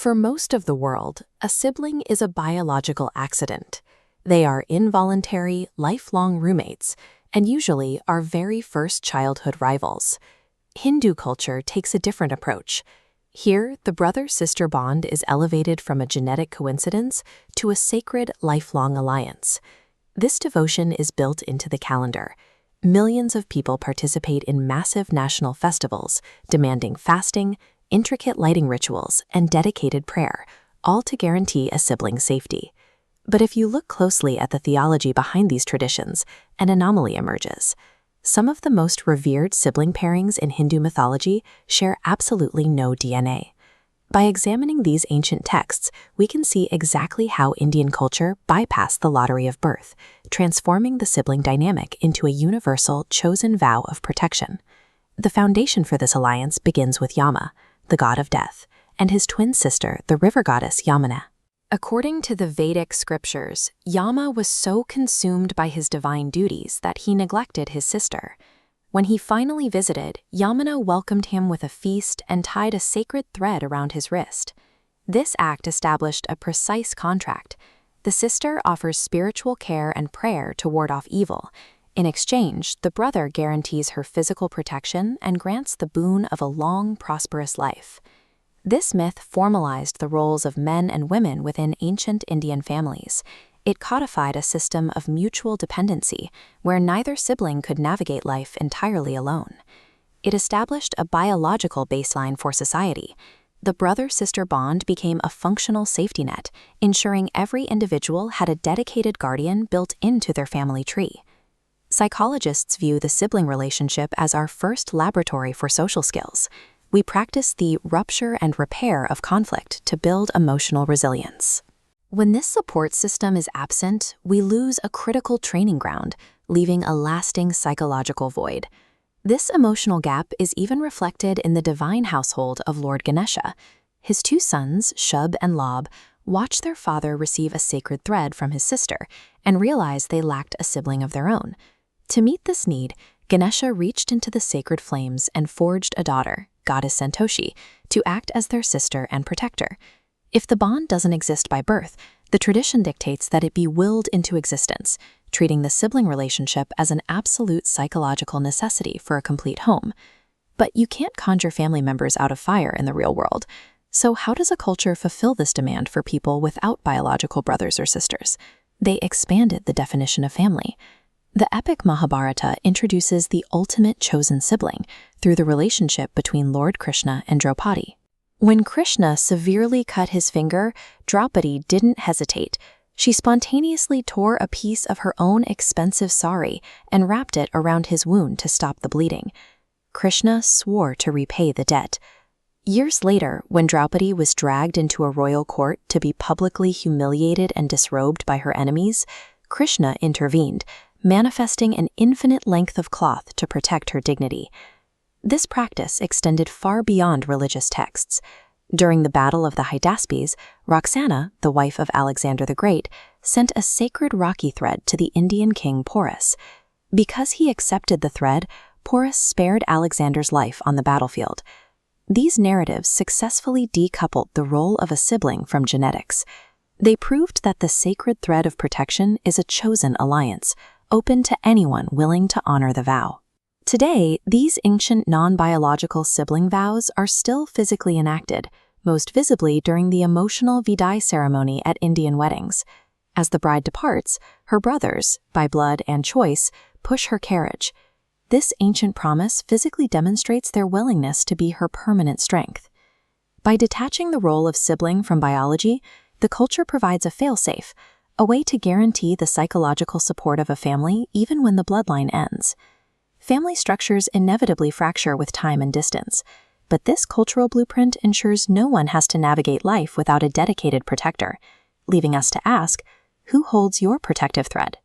For most of the world, a sibling is a biological accident. They are involuntary, lifelong roommates, and usually our very first childhood rivals. Hindu culture takes a different approach. Here, the brother-sister bond is elevated from a genetic coincidence to a sacred, lifelong alliance. This devotion is built into the calendar. Millions of people participate in massive national festivals, demanding fasting, intricate lighting rituals, and dedicated prayer, all to guarantee a sibling's safety. But if you look closely at the theology behind these traditions, an anomaly emerges. Some of the most revered sibling pairings in Hindu mythology share absolutely no DNA. By examining these ancient texts, we can see exactly how Indian culture bypassed the lottery of birth, transforming the sibling dynamic into a universal, chosen vow of protection. The foundation for this alliance begins with Yama, the god of death, and his twin sister, the river goddess Yamuna. According to the Vedic scriptures, Yama was so consumed by his divine duties that he neglected his sister. When he finally visited, Yamuna welcomed him with a feast and tied a sacred thread around his wrist. This act established a precise contract. The sister offers spiritual care and prayer to ward off evil. In exchange, the brother guarantees her physical protection and grants the boon of a long, prosperous life. This myth formalized the roles of men and women within ancient Indian families. It codified a system of mutual dependency where neither sibling could navigate life entirely alone. It established a biological baseline for society. The brother-sister bond became a functional safety net, ensuring every individual had a dedicated guardian built into their family tree. Psychologists view the sibling relationship as our first laboratory for social skills. We practice the rupture and repair of conflict to build emotional resilience. When this support system is absent, we lose a critical training ground, leaving a lasting psychological void. This emotional gap is even reflected in the divine household of Lord Ganesha. His two sons, Shub and Lob, watch their father receive a sacred thread from his sister and realize they lacked a sibling of their own. To meet this need, Ganesha reached into the sacred flames and forged a daughter, goddess Santoshi, to act as their sister and protector. If the bond doesn't exist by birth, the tradition dictates that it be willed into existence, treating the sibling relationship as an absolute psychological necessity for a complete home. But you can't conjure family members out of fire in the real world. So how does a culture fulfill this demand for people without biological brothers or sisters? They expanded the definition of family. The epic Mahabharata introduces the ultimate chosen sibling through the relationship between Lord Krishna and Draupadi. When Krishna severely cut his finger, Draupadi didn't hesitate. She spontaneously tore a piece of her own expensive sari and wrapped it around his wound to stop the bleeding. Krishna swore to repay the debt. Years later, when Draupadi was dragged into a royal court to be publicly humiliated and disrobed by her enemies, Krishna intervened, manifesting an infinite length of cloth to protect her dignity. This practice extended far beyond religious texts. During the Battle of the Hydaspes, Roxana, the wife of Alexander the Great, sent a sacred Rakhi thread to the Indian king Porus. Because he accepted the thread, Porus spared Alexander's life on the battlefield. These narratives successfully decoupled the role of a sibling from genetics. They proved that the sacred thread of protection is a chosen alliance, open to anyone willing to honor the vow. Today, these ancient non-biological sibling vows are still physically enacted, most visibly during the emotional Vidai ceremony at Indian weddings. As the bride departs, her brothers, by blood and choice, push her carriage. This ancient promise physically demonstrates their willingness to be her permanent strength. By detaching the role of sibling from biology, the culture provides a failsafe, a way to guarantee the psychological support of a family even when the bloodline ends. Family structures inevitably fracture with time and distance, but this cultural blueprint ensures no one has to navigate life without a dedicated protector, leaving us to ask, who holds your protective thread?